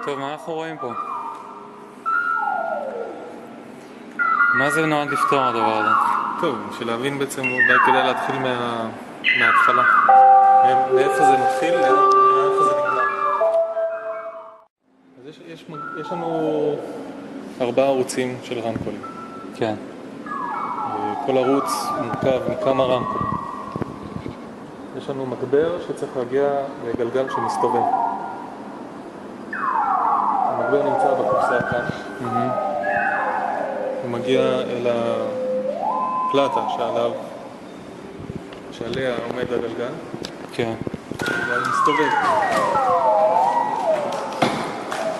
טוב, מה אנחנו רואים פה? מה זה נועד לפתור הדבר הזה? טוב, בשביל להבין בעצם אולי כדאי להתחיל מההתחלה. מאיפה זה מתחיל, מאיפה זה נגמר. אז יש לנו 4 ערוצים של רמקולים. כן. כל ערוץ מורכב מכמה רמקולים. יש לנו מגבר שצריך להגיע לגלגל שמסתובב. המגבר נמצא בקופסה כאן. הוא מגיע אל הפלטה שעליה עומד הגלגל. כן. והוא מסתובב.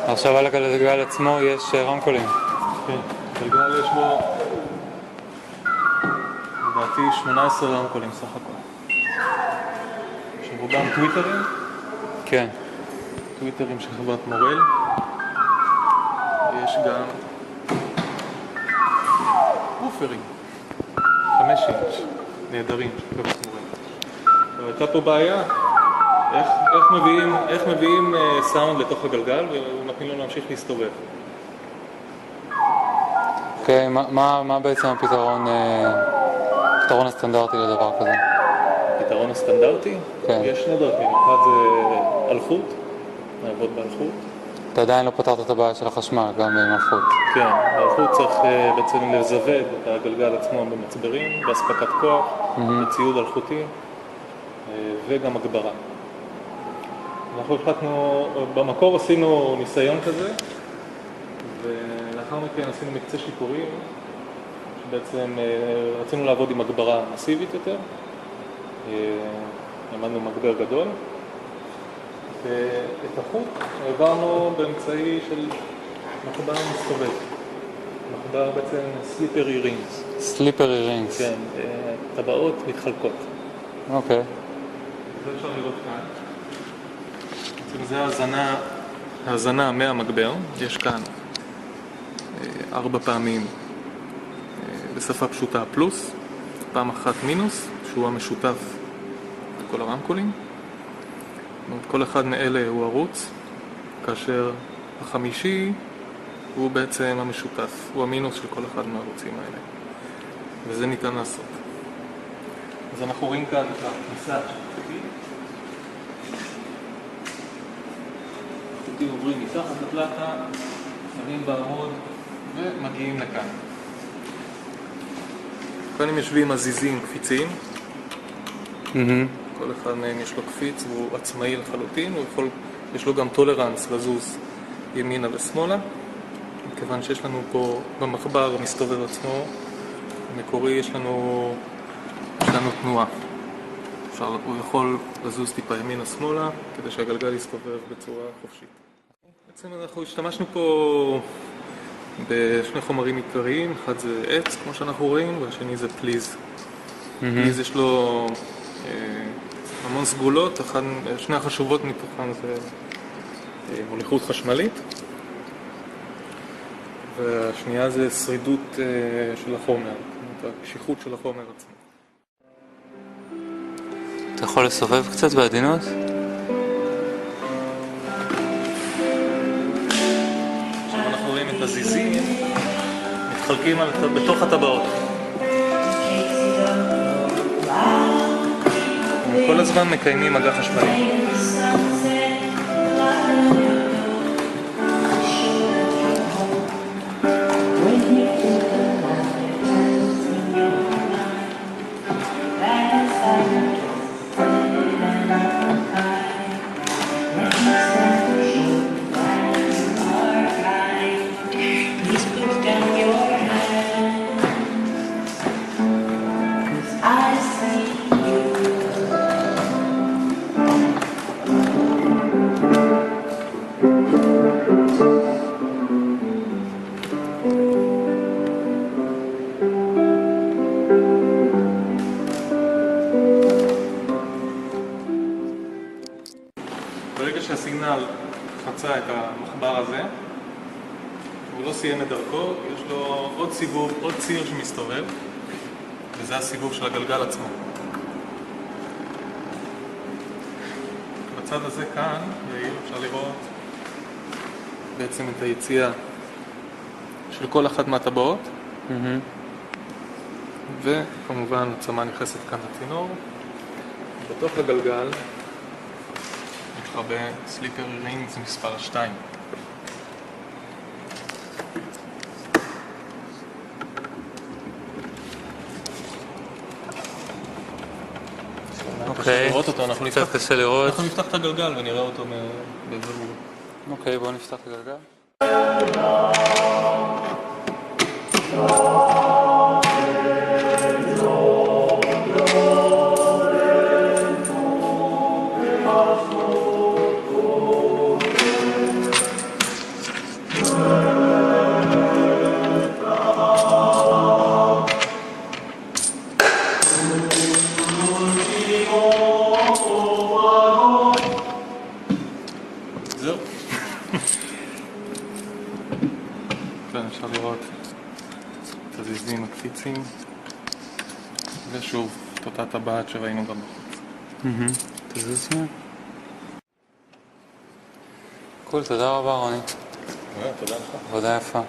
עכשיו על הגלגל עצמו יש רמקולים. כן, גלגל יש בו לדעתי 18 רמקולים סך הכל. שרובם טוויטרים. כן. טוויטרים של חברת מורל. ויש גם אופרים. 5 אינץ' נהדרים של חברת מורל. הייתה פה בעיה, איך מביאים סאונד לתוך הגלגל ונותנים לו להמשיך להסתובב. אוקיי, מה בעצם הפתרון הסטנדרטי לדבר כזה? הפתרון הסטנדרטי? כן. יש שני דרכים, אחד זה אלחוט, לעבוד באלחוט. אתה עדיין לא פתרת את הבעיה של החשמל, גם עם אלחוט. כן, באלחוט צריך בעצם לזווד את הגלגל עצמו במצברים, בהספקת כוח, בציוד אלחוטי וגם הגברה. אנחנו החלטנו, במקור עשינו ניסיון כזה, ולאחר מכן עשינו מקצה שיפורים, שבעצם רצינו לעבוד עם הגברה מסיבית יותר, למדנו מגבר גדול, ואת החוט העברנו באמצעי של מחבר מסתובב, מחבר בעצם סליפרי רינגס. סליפרי רינגס. כן, טבעות מתחלקות. אוקיי. זה אפשר לראות כאן. בעצם זה ההזנה מהמגבר, יש כאן 4 פעמים בשפה פשוטה פלוס, פעם אחת מינוס, שהוא המשותף לכל הרמקולים. כל אחד מאלה הוא ערוץ, כאשר החמישי הוא בעצם המשותף, הוא המינוס של כל אחד מהערוצים האלה. וזה ניתן לעשות. אז אנחנו רואים כאן את הכניסה של החוטים עוברים מתחת לפלטה, שמים בעמוד ומגיעים לכאן. כאן הם יושבים עזיזים קפיצים. כל אחד מהם יש לו קפיץ והוא עצמאי לחלוטין, יש לו גם טולרנס לזוז ימינה ושמאלה, מכיוון שיש לנו פה במחבר המסתובב עצמו המקורי, יש לנו תנועה. הוא יכול לזוז טיפה ימינה שמאלה כדי שהגלגל יסתובב בצורה חופשית. בעצם אנחנו השתמשנו פה בשני חומרים עיקריים, אחד זה עץ כמו שאנחנו רואים והשני זה פליז. פליז יש לו המון סגולות, שני החשובות מתוכן זה מוליכות חשמלית והשנייה זה שרידות של החומר, הקשיחות של החומר עצמו. אתה יכול לסובב קצת בעדינות? עכשיו אנחנו רואים את הזיזים מתחלקים בתוך הטבעות. כל הזמן מקיימים מגע חשמלי. ברגע שהסיגנל חצה את המחבר הזה, הוא לא סיים את דרכו, יש לו עוד סיבוב, עוד ציר שמסתובב, וזה הסיבוב של הגלגל עצמו. בצד הזה כאן, אפשר לראות בעצם את היציאה של כל אחת מהטבעות, וכמובן הצמה נכנסת כאן לצינור. בתוך הגלגל מתחבא סליפר רינגס מספר 2. אוקיי, לראות אותו, אנחנו קצת קשה לראות. אנחנו נפתח את הגלגל ונראה אותו בבירור. אוקיי, בואו נפתח את הגלגל. זהו. כאן אפשר לראות את הזיזים הקפיצים, ושוב את אותה טבעת שראינו גם בחוץ. תזוז שנייה. קול, תודה רבה רוני. תודה לך. עבודה יפה.